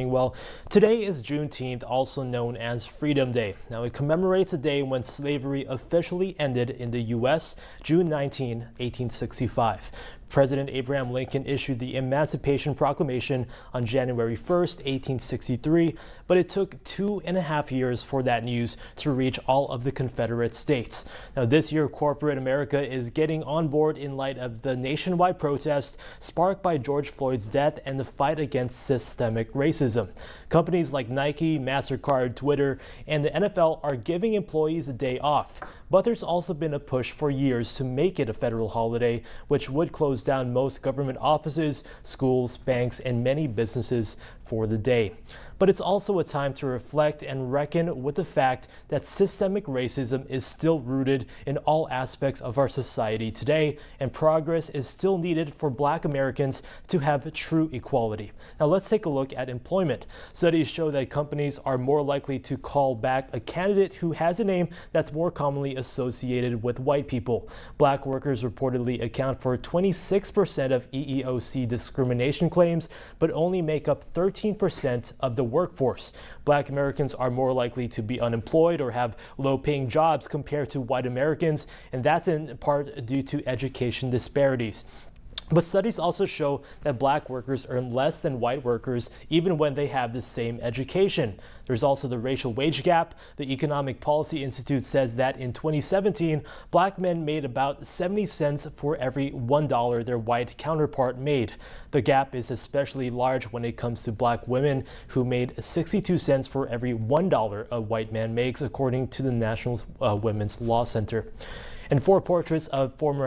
Well, today is Juneteenth, also known as Freedom Day. Now, it commemorates a day when slavery officially ended in the U.S., June 19, 1865. President Abraham Lincoln issued the Emancipation Proclamation on January 1st, 1863, but it took 2.5 years for that news to reach all of the Confederate states. Now, this year, corporate America is getting on board in light of the nationwide protest sparked by George Floyd's death and the fight against systemic racism. Companies like Nike, MasterCard, Twitter, and the NFL are giving employees a day off. But there's also been a push for years to make it a federal holiday, which would close down most government offices, schools, banks, and many businesses for the day. But it's also a time to reflect and reckon with the fact that systemic racism is still rooted in all aspects of our society today, and progress is still needed for Black Americans to have true equality. Now let's take a look at employment. Studies show that companies are more likely to call back a candidate who has a name that's more commonly associated with white people. Black workers reportedly account for 26% of EEOC discrimination claims, but only make up 13% of the workforce. Black Americans are more likely to be unemployed or have low-paying jobs compared to white Americans, and that's in part due to education disparities. But studies also show that Black workers earn less than white workers even when they have the same education. There's also the racial wage gap. The Economic Policy Institute says that in 2017, Black men made about 70 cents for every $1 their white counterpart made. The gap is especially large when it comes to Black women, who made 62 cents for every $1 a white man makes, according to the National Women's Law Center. And 4 portraits of former